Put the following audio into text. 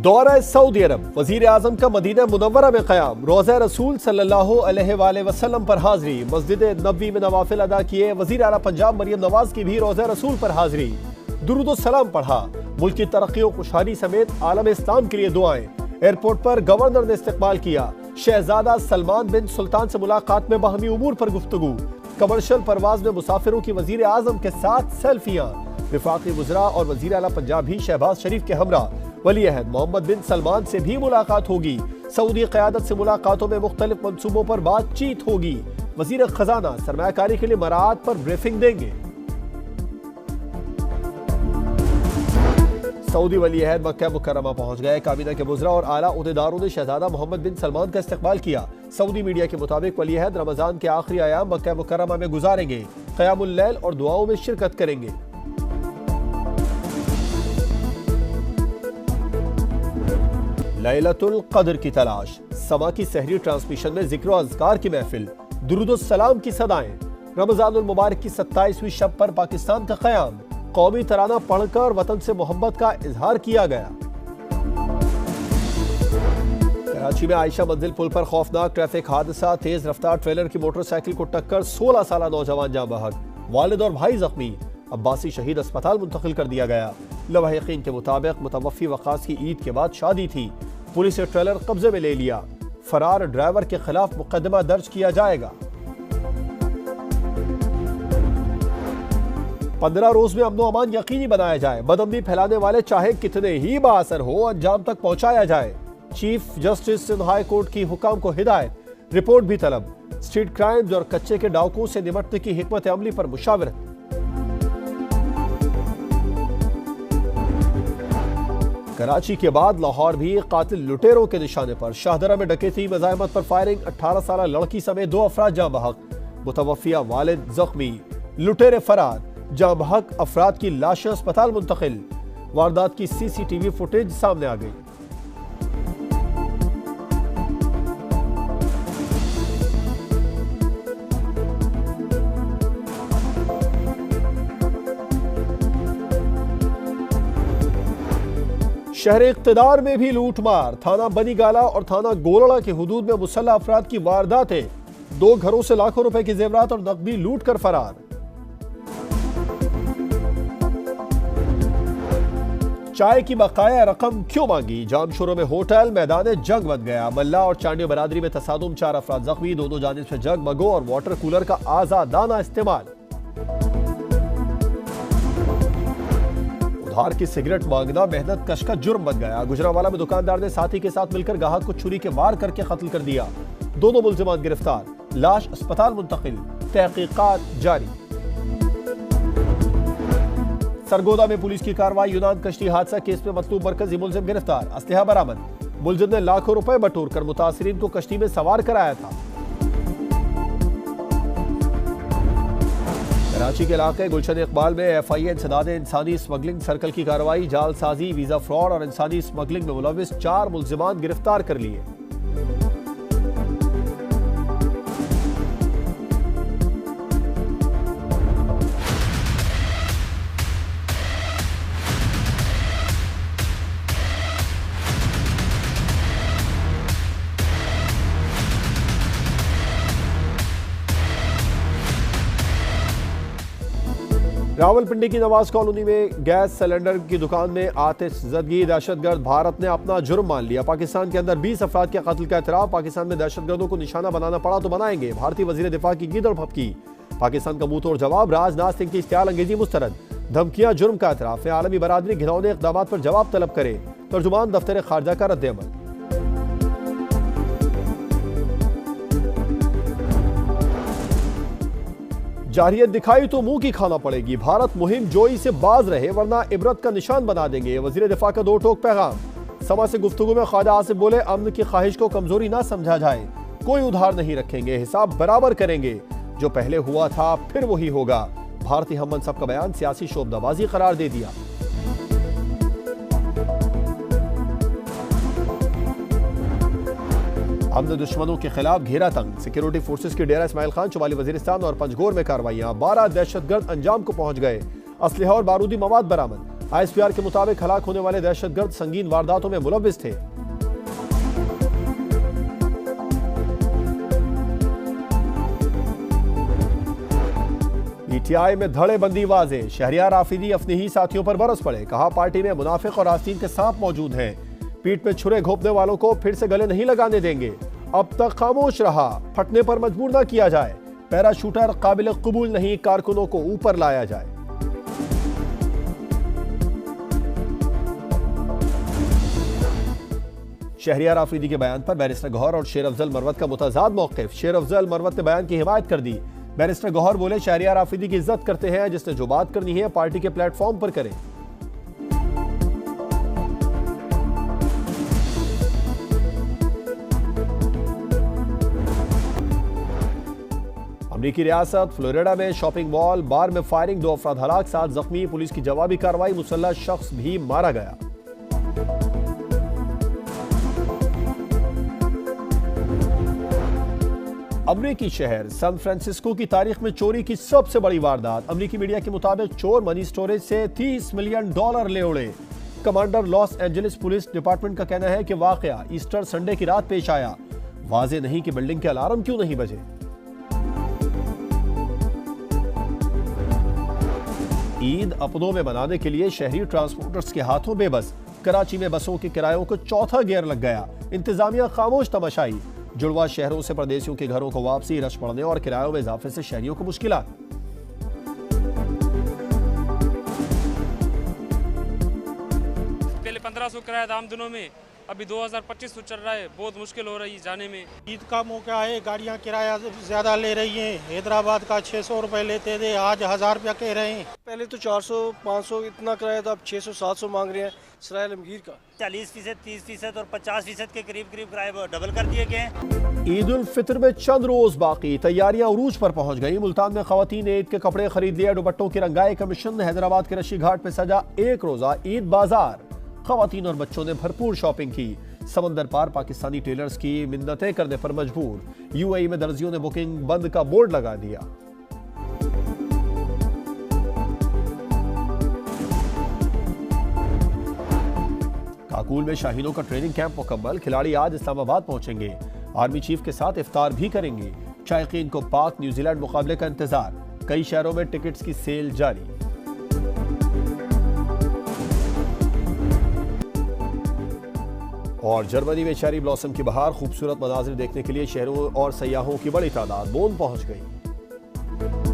दौरा सऊदी अरब, वजीर आजम का मदीना मुनव्वरा में क़याम, रोज़ा रसूल सल्लल्लाहु अलैहि वसल्लम पर हाजिरी, मस्जिद नबवी में नवाफिल अदा किए। वजीर आला पंजाब मरियम नवाज की भी रोज़ा रसूल पर हाजिरी, दुरूद सलाम पढ़ा। मुल्क की तरक्की और खुशहाली समेत आलम इस्लाम के लिए दुआएं। एयरपोर्ट पर गवर्नर ने इस्तकबाल किया। शहजादा सलमान बिन सुल्तान से मुलाकात में बाहमी उमूर पर गुफ्तगू। कमर्शियल परवाज में मुसाफिरों की वजीर आजम के साथ सेल्फियां। विफाकी वज़रा और वजीर आला पंजाब भी शहबाज शरीफ के हमरा। वली अहद मोहम्मद बिन सलमान से भी मुलाकात होगी। सऊदी क़यादत से मुलाकातों में मुख्तलिफ मंसूबों पर बातचीत होगी। वजीर खजाना सरमायाकारी के लिए मराहत पर ब्रीफिंग देंगे। सऊदी वली अहद मक्का मुकर्रमा पहुंच गए। काबीना के वज़रा और आला ओहदेदारों ने शहजादा मोहम्मद बिन सलमान का इस्तकबाल किया। सऊदी मीडिया के मुताबिक वली अहद रमजान के आखिरी अयाम मक्का मुकर्रमा में गुजारेंगे। क़यामुल लैल और दुआओं में शिरकत करेंगे। लैलतुल क़द्र की तलाश, समा की सहरी ट्रांसमिशन में जिक्र और अज़कार की महफिल, दुरूद सलाम की सदाएं। रमज़ानुल मुबारक की 27वीं शब पर पाकिस्तान का क़याम, कौमी तराना पढ़कर वतन से मोहब्बत का इजहार किया गया। कराची में आयशा मंजिल पुल पर खौफनाक ट्रैफिक हादसा, तेज रफ्तार ट्रेलर की मोटरसाइकिल को टक्कर, 16 साल नौजवान जाँ बहक, वालिद और भाई जख्मी। अब्बासी शहीद अस्पताल मुंतकिल कर दिया गया। लवाहिकीन के मुताबिक मुतवफ़ी वक़ास की ईद के बाद शादी थी। पुलिस ने ट्रेलर कब्जे में ले लिया। फरार ड्राइवर के खिलाफ मुकदमा दर्ज किया जाएगा। 15 रोज में अमनो अमान यकीनी बनाया जाए। बदअमनी फैलाने वाले चाहे कितने ही बाअसर हो, अंजाम तक पहुंचाया जाए। Chief justice Sindh high court की हुकाम को हिदायत। रिपोर्ट भी तलब। स्ट्रीट क्राइम्स और कच्चे के डाकुओं से निपटने की हिकमत अमली पर मुशावरत। कराची के बाद लाहौर भी कातिल लुटेरों के निशाने पर। शाहदरा में डकैती, मज़ाहमत पर फायरिंग, 18 साल लड़की समेत 2 अफराद जाँ बहक। मुतवफ़िया वालिद जख्मी, लुटेरे फरार। जाँ बहक अफराद की लाशें अस्पताल मुंतकिल। वारदात की CCTV फुटेज सामने आ गई। शहर इक़्तिदार में भी लूटमार, थाना बनी गाला और थाना गोलड़ा के हुदूद में मुसल्लह अफराद की वारदातें। 2 घरों से लाखों रुपए की जेवरात और नकदी लूट कर फरार। चाय की बकाया रकम क्यों मांगी, जामशोरों में होटल मैदान जंग बन गया। मल्ला और चांडियो बरादरी में तसादुम, 4 अफराद जख्मी। दोनों जानिब से जगमगो और वाटर कूलर का आजादाना इस्तेमाल। उधार की सिगरेट मांगना मेहनत कश का जुर्म बन गया। गुजरांवाला में दुकानदार ने साथी के साथ मिलकर गाहक को छुरी के वार करके कत्ल कर दिया। दोनों मुल्जिमान गिरफ्तार, लाश अस्पताल मुंतकिल, तहकीकात जारी। सरगोदा में पुलिस की कार्रवाई, यूनान कश्ती हादसा केस में मतलूब मरकजी मुल्जिम गिरफ्तार, असलहा बरामद। मुल्जिम ने लाखों रुपए बटोर कर मुतासिरीन को कश्ती में सवार कराया था। कराची के इलाके गुलशन इकबाल में FIA इंसदाद इंसानी स्मगलिंग सर्कल की कार्रवाई, जालसाजी, वीजा फ्रॉड और इंसानी स्मगलिंग में मुलविस 4 मुल्जिमान गिरफ्तार कर लिए। रावलपिंडी की नवाज कॉलोनी में गैस सिलेंडर की दुकान में आतिशज़दगी, दहशतगर्द। भारत ने अपना जुर्म मान लिया। पाकिस्तान के अंदर 20 अफराद के कत्ल का एतराफ़। पाकिस्तान में दहशतगर्दों को निशाना बनाना पड़ा तो बनाएंगे। भारतीय वज़ीर दिफा की गीदड़ भपकी। पाकिस्तान का मुंह तोड़ जवाब। राजनाथ सिंह की इश्तियाल अंगेजी मुस्तरद। धमकियां जुर्म का एतराफ़। आलमी बरादरी घिनौने इक़दामात पर जवाब तलब करे। तर्जुमान दफ्तर खारजा का रद्द-ए-अमल। जाहिरियत दिखाई तो मुंह की खाना पड़ेगी। भारत मुहिम जोई से बाज रहे वरना इबरत का निशान बना देंगे। वजीर दिफा का 2 टोक पैगाम। समा से गुफ्तगू में ख्वाजा आसिफ बोले, अमन की ख्वाहिश को कमजोरी ना समझा जाए। कोई उधार नहीं रखेंगे, हिसाब बराबर करेंगे। जो पहले हुआ था फिर वही होगा। भारतीय हम मनसब का बयान सियासी शोबदाबाजी करार दे दिया। हमने दुश्मनों के खिलाफ घेरा तंग। सिक्योरिटी फोर्सेस की डेरा इस्माइल खान, शुमाली वजीरिस्तान और पंजगोर में कार्रवाइयां। 12 दहशतगर्द अंजाम को पहुंच गए। असलहा और बारूदी मवाद बरामद। ISPR के मुताबिक हलाक होने वाले दहशतगर्द संगीन वारदातों में मुलव्विस थे। PTI में धड़ेबंदी वाजे, शहरियार आफरीदी अपने ही साथियों पर बरस पड़े। कहा पार्टी में मुनाफिक और आस्तीन के सांप मौजूद हैं। पीठ में छुरे घोंपने वालों को फिर से गले नहीं लगाने देंगे। अब तक खामोश रहा, फटने पर मजबूर न किया जाए। पैराशूटर काबिल कबूल नहीं, कारकुनों को ऊपर लाया जाए। शहरियार आफरीदी के बयान पर बैरिस्टर गौहर और शेर अफजल मरवत का मुतजाद मौक़िफ़। शेर अफजल मरवत ने बयान की हिमायत कर दी। बैरिस्टर गौहर बोले शहरियार आफरीदी की इज्जत करते हैं, जिसने जो बात करनी है पार्टी के प्लेटफॉर्म पर करें। अमरीकी रियासत फ्लोरिडा में शॉपिंग मॉल बार में फायरिंग, 2 अफराद हलाक, 7 जख्मी। पुलिस की जवाबी कार्रवाई, मुसल्लह शख्स भी मारा गया। अमरीकी शहर सैन फ्रांसिस्को की तारीख में चोरी की सबसे बड़ी वारदात। अमरीकी मीडिया के मुताबिक चोर मनी स्टोरेज से $30 मिलियन ले उड़े। Commander Los Angeles police department का कहना है कि वाकया ईस्टर संडे की रात पेश आया। वाजे नहीं कि बिल्डिंग के अलार्म क्यों नहीं बजे। ईद अपनों में मनाने के लिए शहरी ट्रांसपोर्टर्स के हाथों बेबस। कराची में बसों के किरायों को चौथा गियर लग गया। इंतजामिया खामोश तमाशाई। जुड़वा शहरों से परदेशियों के घरों को वापसी, रश पड़ने और किरायों में इजाफे से शहरियों को मुश्किलात। पहले 1500 किराया था आम दिनों में, अभी 2025 चल रहा है। बहुत मुश्किल हो रही है जाने में। ईद का मौका है, गाड़ियां किराया ज्यादा ले रही हैं। हैदराबाद का 600 रुपए लेते थे, आज 1000 रुपया कह रहे हैं। पहले तो 400-500 इतना किराया था, अब 600-700 मांग रहे हैं। सराय आलमगीर का 40%, 30% और 50% के करीब किराए डबल कर दिए गए हैं। ईद उल फितर में चंद रोज बाकी, तैयारियां उरूज पर पहुंच गई। मुल्तान में खवातीन ने ईद के कपड़े खरीद लिए, दुपट्टों की रंगाई कमीशन। हैदराबाद के रशी घाट पे सजा एक रोजा ईद बाजार। खवातीन और बच्चों ने भरपूर शॉपिंग की। समंदर पार पाकिस्तानी टेलर्स की मिन्नतें करने पर मजबूर। UAE में दर्जियों ने बुकिंग बंद का बोर्ड लगा दिया। काकुल में शाहीनों का ट्रेनिंग कैंप मुकम्मल। खिलाड़ी आज इस्लामाबाद पहुंचेंगे। आर्मी चीफ के साथ इफ्तार भी करेंगे। शायकीन को पाक न्यूजीलैंड मुकाबले का इंतजार। कई शहरों में टिकट्स की सेल जारी। और जर्मनी में चेरी ब्लॉसम की बहार, खूबसूरत मनाजिर देखने के लिए शहरों और सयाहों की बड़ी तादाद बोन पहुंच गई।